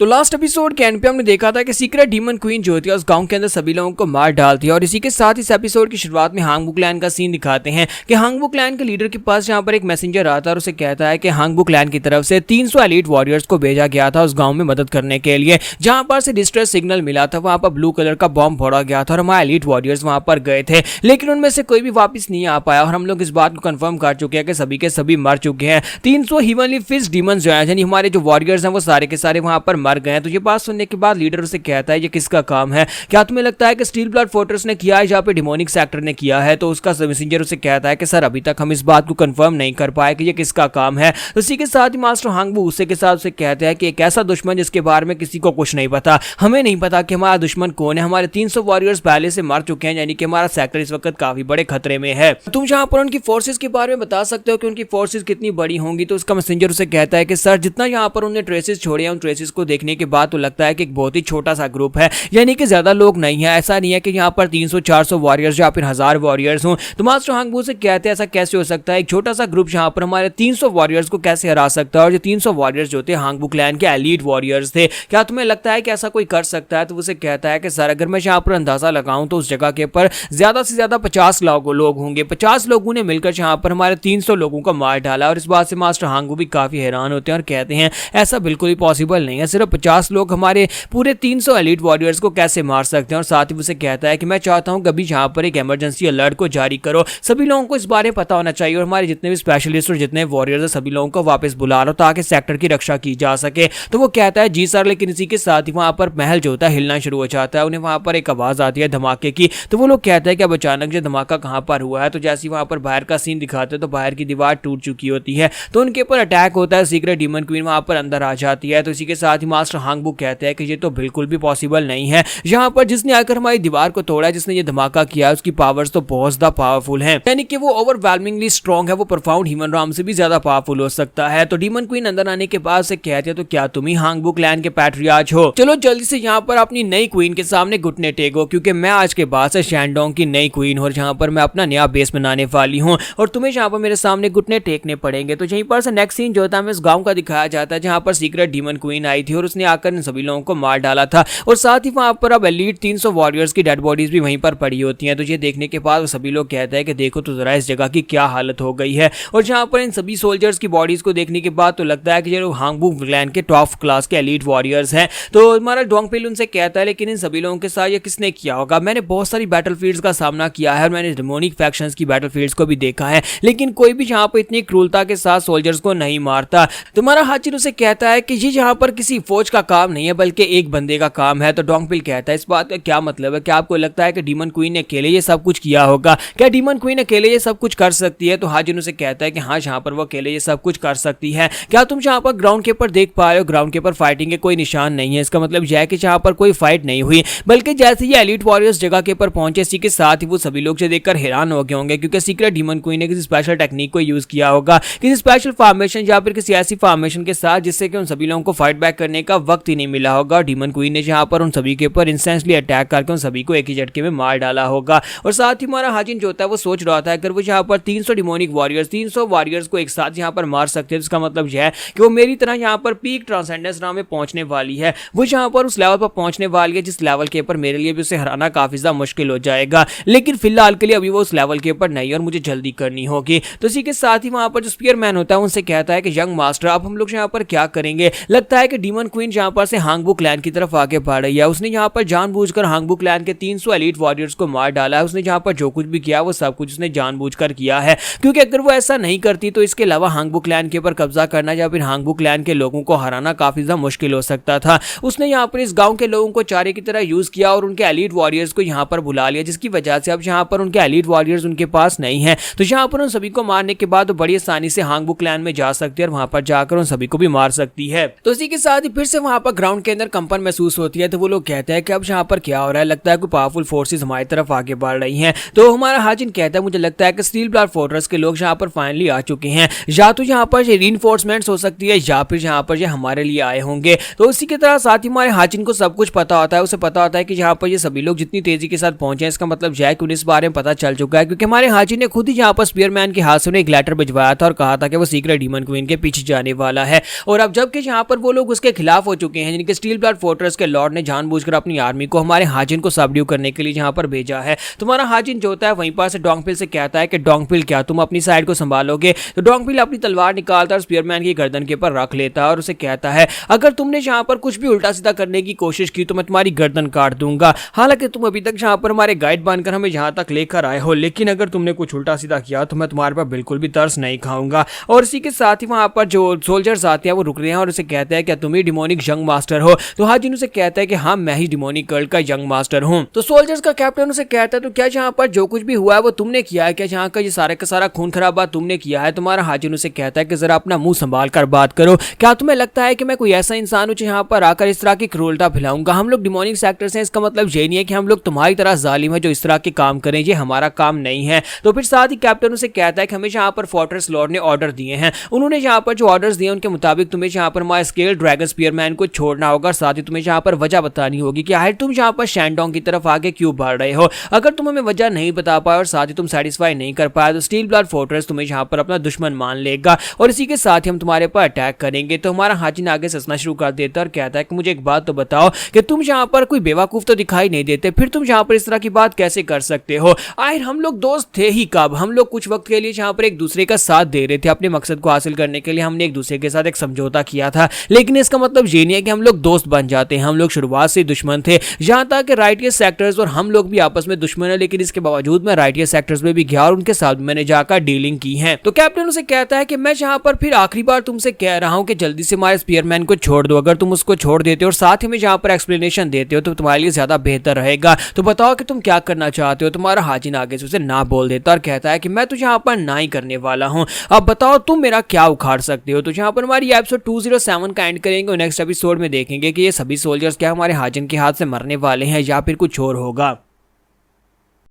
तो last episode के and पे हमने देखा था कि सीक्रेट डीमन क्वीन जो होती है उस गांव के अंदर सभी लोगों को मार डालती है। और इसी के साथ इस एपिसोड की शुरुआत में हांगबू क्लैन का सीन दिखाते हैं कि हांगबू क्लैन के लीडर के पास यहाँ पर एक मैसेंजर आता है और उसे कहता है कि हांगबू क्लैन की तरफ से 300 एलीट वॉरियर्स को भेजा गया था उस गाँव में मदद करने के लिए। जहाँ पर से डिस्ट्रेस सिग्नल मिला था वहाँ पर ब्लू कलर का बॉम्ब फोड़ा गया था और हमारे एलीट वॉरियर्स वहाँ पर गए थे, लेकिन उनमें से कोई भी वापस नहीं आ पाया। और हम लोग इस बात को कंफर्म कर चुके हैं कि सभी के सभी मर चुके हैं। 300 ह्यूमनली फिस्ट डीमंस जो है यानी हमारे जो वॉरियर्स हैं वो सारे के सारे वहाँ पर मर गए हैं। तो ये बात सुनने के बाद लीडर उसे कहता है ये किसका काम है, क्या तुम्हें लगता है कि स्टील ब्लड फोर्ट्रेस ने किया है जहाँ पे डिमोनिक सेक्टर ने किया है। तो उसका मैसेंजर उसे कहता है कि सर अभी तक हम इस बात को कंफर्म नहीं कर पाए कि ये किसका काम है। तो इसी के साथ ही मास्टर हांगबू उसे के साथ उसे कहते हैं कि एक ऐसा दुश्मन जिसके बारे में किसी को कुछ नहीं पता, हमें नहीं पता कि हमारा दुश्मन कौन है। हमारे 300 वॉरियर्स पहले से मर चुके हैं यानी कि हमारा सेक्टर इस वक्त काफी बड़े खतरे में है। तुम जहाँ पर उनकी फोर्सेस के बारे में बता सकते हो कि उनकी फोर्सेस कितनी बड़ी होंगी। तो उसका मैसेंजर उसे कहता है कि सर जितना यहाँ पर उन्होंने ट्रेसेस छोड़े हैं उन ट्रेसेस को देखने के बाद तो लगता है कि एक बहुत ही छोटा सा ग्रुप है, यानी कि ज्यादा लोग नहीं है। ऐसा नहीं है कि यहाँ पर 300-400 वॉरियर्स या फिर 1000 वॉरियर्स हों। तो मास्टर हांगबू से कहते हैं ऐसा कैसे हो सकता है, एक छोटा सा ग्रुप यहाँ पर हमारे 300 वॉरियर्स को कैसे हरा सकता है। और जो 300 वॉरियर्स जो थे हांगबू क्लैन के एलीट वॉरियर्स थे, क्या तुम्हें लगता है कि ऐसा कोई कर सकता है। तो उसे कहता है कि सर अगर मैं यहाँ पर अंदाजा लगाऊं तो उस जगह के ऊपर ज्यादा से ज्यादा 50 लोग होंगे। 50 लोगों ने मिलकर यहाँ पर हमारे 300 लोगों को मार डाला। और इस बात से मास्टर हांगबू भी काफी हैरान होते हैं और कहते हैं ऐसा बिल्कुल ही पॉसिबल नहीं है, सिर्फ 50 लोग हमारे पूरे 300 एलीट वॉरियर्स को कैसे मार सकते हैं। और साथ ही उसे कहता है कि मैं चाहता हूं कभी यहाँ पर एक इमरजेंसी अलर्ट को जारी करो, सभी लोगों को इस बारे में पता होना चाहिए और हमारे जितने भी स्पेशलिस्ट और जितने वॉरियर्स हैं सभी लोगों को वापस बुला लो ताकि सेक्टर की रक्षा की जा सके। तो वो कहता है जी सर, लेकिन इसी के साथ ही वहां पर महल जो होता है हिलना शुरू हो जाता है। उन्हें वहां पर एक आवाज आती है धमाके की। तो वो लोग कहते हैं कि अब अचानक से धमाका कहां पर हुआ है। तो जैसे वहां पर बाहर का सीन दिखाते हैं तो बाहर की दीवार टूट चुकी होती है, तो उनके ऊपर अटैक होता है। सीक्रेट डीमन क्वीन वहां पर अंदर आ जाती है। तो इसी के साथ ही मास्टर हांगबू कहते हैं कि ये तो बिल्कुल भी पॉसिबल नहीं है, यहाँ पर जिसने आकर हमारी दीवार को तोड़ा है, जिसने ये धमाका किया है उसकी पावर्स तो बहुत ज्यादा पावरफुल है, यानी कि वो ओवरवेलमिंगली स्ट्रॉन्ग है, वो प्रोफाउंड ह्यूमन राम से भी ज्यादा पावरफुल हो सकता है। तो डीमन क्वीन अंदर आने के बाद से कहते हैं तो क्या तुम ही हांगबू क्लैन के पैट्रियार्च हो, चलो जल्दी से यहाँ पर अपनी नई क्वीन के सामने घुटने टेको क्योंकि मैं आज के बाद से शैंडोंग की नई क्वीन हूँ, जहाँ पर मैं अपना नया बेस बनाने वाली हूँ और तुम्हें यहाँ पर मेरे सामने घुटने टेकने पड़ेंगे। तो यहीं पर से नेक्स्ट सीन जो होता है हमें इस गाँव का दिखाया जाता है जहाँ पर सीक्रेट डीमन क्वीन आई थी और उसने आकर इन सभी लोगों को मार डाला था। और साथ ही वहाँ पर अब एलीट 300 वॉरियर्स की डेड बॉडीज भी वहीं पर पड़ी होती हैं। तो ये देखने के बाद सभी लोग कहते हैं कि देखो तो जरा इस जगह की क्या हालत हो गई है। और जहाँ पर इन सभी सोल्जर्स की बॉडीज को देखने के बाद तो लगता है कि ये लोग हांगबू क्लैन के टॉप क्लास के एलीट वॉरियर्स हैं। तो हमारा डोंगपिल उनसे कहता है लेकिन इन सभी लोगों के साथ ये किसने किया होगा, मैंने बहुत सारी बैटलफील्ड्स का सामना किया है और मैंने डेमोनिक फैक्शंस की बैटलफील्ड्स को भी देखा है, लेकिन कोई भी यहाँ पर इतनी क्रूरता के साथ सोल्जर्स को नहीं मारता। तुम्हारा हाचिन उसे कहता है कि ये यहाँ पर किसी फौज का काम नहीं है बल्कि एक बंदे का काम है। तो डोंगपिल कहता है इस बात का क्या मतलब है, क्या आपको लगता है कि डीमन क्वीन ने अकेले ये सब कुछ किया होगा, क्या डीमन क्वीन अकेले ये सब कुछ कर सकती है। तो हाजिन उसे कहता है कि हाँ यहाँ पर वो अकेले ये सब कुछ कर सकती है। क्या तुम यहाँ पर ग्राउंड के ऊपर देख पा रहे हो, ग्राउंड के ऊपर फाइटिंग के कोई निशान नहीं है, इसका मतलब यह है कि यहाँ पर कोई फाइट नहीं हुई, बल्कि जैसे ये एलीट वॉरियर्स जगह के ऊपर पहुंचे इसी के साथ ही वो सभी लोग से देखकर हैरान हो गए होंगे क्योंकि सीक्रेट डीमन क्वीन ने किसी स्पेशल टेक्निक को यूज किया होगा, किसी स्पेशल फॉर्मेशन या फिर किसी ऐसी फॉर्मेशन के साथ जिससे कि उन सभी लोगों को फाइट बैक करने का वक्त ही नहीं मिला होगा। डीमन क्वीन ने यहाँ पर उन सभी के ऊपर इंस्टेंटली अटैक करके उन सभी को एक ही झटके में मार डाला होगा। और साथ ही हमारा हाजिन जो होता है वो सोच रहा था अगर वो यहाँ पर 300 डिमोनिक वॉरियर्स 300 वॉरियर्स को एक साथ यहाँ पर मार सकते हैं, इसका मतलब यह है कि वो मेरी तरह यहाँ पर पीक ट्रांसेंडेंस नाम में पहुंचने वाली है, वो यहाँ पर उस लेवल पर पहुंचने वाली है जिस लेवल के ऊपर मेरे लिए भी उसे हराना काफी ज्यादा मुश्किल हो जाएगा। लेकिन फिलहाल के लिए अभी वो उस लेवल के ऊपर नहीं है और मुझे जल्दी करनी होगी। तो इसी के साथ ही वहां पर जो स्पीयरमैन होता है उनसे कहता है कि यंग मास्टर अब हम लोग यहाँ पर क्या करेंगे, लगता है कि डीमन क्वीन यहाँ पर से हांगबू क्लैन की तरफ आगे बढ़ रही है। उसने यहाँ पर जानबूझकर हांगबू क्लैन के 300 एलीट वॉरियर्स को मार डाला है। उसने यहाँ पर जो कुछ भी किया वो सब कुछ उसने जानबूझकर किया है, क्योंकि अगर वो ऐसा नहीं करती तो इसके अलावा हांगबू क्लैन के ऊपर कब्जा करना या फिर हांगबू क्लैन के लोगों को हराना काफी ज्यादा मुश्किल हो सकता था। उसने यहाँ पर इस गांव के लोगों को चारे की तरह यूज किया और उनके एलीट वॉरियर्स को यहाँ पर बुला लिया, जिसकी वजह से अब यहाँ पर उनके एलीट वॉरियर्स उनके पास नहीं है। तो यहाँ पर उन सभी को मारने के बाद बड़ी आसानी से हांगबू क्लैन में जा सकती है और वहां पर जाकर उन सभी को भी मार सकती है। तो इसी के साथ ही फिर से वहां पर ग्राउंड के अंदर कंपन महसूस होती है। तो वो लोग कहते हैं कि अब यहाँ पर क्या हो रहा है, लगता है कोई पावरफुल फोर्सेस हमारी तरफ आगे बढ़ रही हैं। तो हमारा हाजिन कहता है मुझे लगता है कि स्टील ब्लड फोर्ट्रेस के लोग यहाँ पर फाइनली आ चुके हैं, या तो यहाँ पर ये रीइंफोर्समेंट्स हो सकती है या फिर यहाँ पर ये हमारे लिए आए होंगे। तो इसी की तरह साथ ही हमारे हाजिन को सब कुछ पता होता है, उसे पता होता है कि यहाँ पर ये सभी लोग जितनी तेजी के साथ पहुंचे इसका मतलब यह है कि उन्हें इस बारे में पता चल चुका है, क्योंकि हमारे हाजिन ने खुद ही यहाँ पर स्पीयरमैन के हाथ से एक लेटर भिजवाया था और कहा था कि वो सीक्रेट डीमन क्वीन के पीछे जाने वाला है। और अब जबकि यहाँ पर वो लोग उसके खिलाफ हो चुके हैं, जिनके स्टील ब्लड फोर्ट्रेस के लॉर्ड ने जानबूझकर अपनी आर्मी को हमारे हाजिन को सबड्यू करने के लिए यहाँ पर भेजा है। तुम्हारा हाजिन जो होता है वहीं पर से डोंगपिल से कहता है कि डोंगपिल क्या तुम अपनी साइड को संभालोगे? तो डोंगपिल अपनी तलवार निकालता है और स्पीयरमैन की गर्दन के ऊपर रख लेता है और उसे कहता है अगर तुमने यहाँ पर कुछ भी उल्टा सीधा करने की कोशिश की तो मैं तुम्हारी गर्दन काट दूंगा। हालांकि तुम अभी तक यहाँ पर हमारे गाइड बनकर हमें यहाँ तक लेकर आए हो, लेकिन अगर तुमने कुछ उल्टा सीधा किया तो मैं तुम्हारे पर बिल्कुल भी तरस नहीं खाऊंगा। और इसी के साथ ही वहां पर जो सोल्जर्स आते हैं वो रुक रहे हैं और उसे कहते हैं क्या तुम ही डिमोनिक यंग मास्टर हो? तो हाजिन उसे कहता है कि हाँ मैं ही डिमोनिक कल्ट का यंग मास्टर हूँ। तो सोल्जर्स का कैप्टन उसे कहता है तो क्या यहाँ पर जो कुछ भी हुआ है वो तुमने किया है? क्या यहाँ का ये सारे का सारा खून खराबा तुमने किया है? तुम्हारा हाजिन उसे कहता है कि जरा अपना मुंह संभाल कर बात करो। क्या तुम्हें लगता है कि मैं कोई ऐसा इंसान हूँ जो यहाँ पर आकर इस तरह की क्रूरता फैलाऊंगा? हम लोग डिमोनिक सेक्टर से, इसका मतलब ये नहीं है कि हम लोग तुम्हारी तरह जालिम है जो इस तरह के काम करें, ये हमारा काम नहीं है। तो फिर साथ ही कैप्टन उसे कहता है कि हमें यहाँ पर फोर्ट्रेस लॉर्ड ने ऑर्डर दिए हैं, उन्होंने यहाँ पर जो ऑर्डर्स दिए उनके मुताबिक तुम्हें यहाँ पर हमारे स्केल ड्रैगन स्पीयरमैन को छोड़ना होगा। साथ ही तुम्हें यहाँ पर वजह बतानी होगी कि आखिर तुम यहाँ पर शैंडोंग की तरफ आगे क्यों बढ़ रहे हो। अगर तुम हमें वजह नहीं बता पाए और साथ ही तुम सेटिस्फाई नहीं कर पाए तो स्टील ब्लड फोर्ट्रेस तुम्हें यहाँ पर अपना दुश्मन मान लेगा और इसी के साथ ही हम तुम्हारे पर अटैक करेंगे। तो हमारा हाजिन आगे ससना शुरू कर देता है और कहता है कि मुझे एक बात तो बताओ कि तुम यहाँ पर कोई बेवकूफ तो दिखाई नहीं देते, फिर तुम यहाँ पर इस तरह की बात कैसे कर सकते हो? आखिर हम लोग दोस्त थे ही कब? हम लोग कुछ वक्त के लिए यहाँ पर एक दूसरे का साथ दे रहे थे, अपने मकसद को हासिल करने के लिए हमने एक दूसरे के साथ एक समझौता किया था, लेकिन इसका मतलब ये नहीं है कि हम लोग दोस्त बन जाते हैं। हम लोग शुरुआत से दुश्मन थे, यहाँ तक कि राइटियस सेक्टर्स और हम लोग भी आपस में दुश्मन है, लेकिन इसके बावजूद मैं राइटियस सेक्टर्स में भी गया और उनके साथ मैंने जाकर डीलिंग की है। तो कैप्टन उसे कहता है कि मैं यहाँ पर फिर आखिरी बार तुमसे कह रहा हूँ कि जल्दी से हमारे स्पीयरमैन को छोड़ दो। अगर तुम उसको छोड़ देते हो और साथ ही में यहाँ पर एक्सप्लेनेशन देते हो तो तुम्हारे लिए ज्यादा बेहतर रहेगा। तो बताओ कि तुम क्या करना चाहते हो? तुम्हारा हाजिन आगे से उसे ना बोल देता और कहता है कि मैं तो यहाँ पर ना ही करने वाला हूँ, अब बताओ तुम मेरा क्या उखाड़ सकते हो। तो यहाँ पर हमारी एपिसोड 207 का एंड करेंगे और नेक्स्ट एपिसोड में देखेंगे कि ये सभी सोल्जर्स क्या हमारे हाजिन के हाथ से मरने वाले हैं या फिर कुछ और होगा।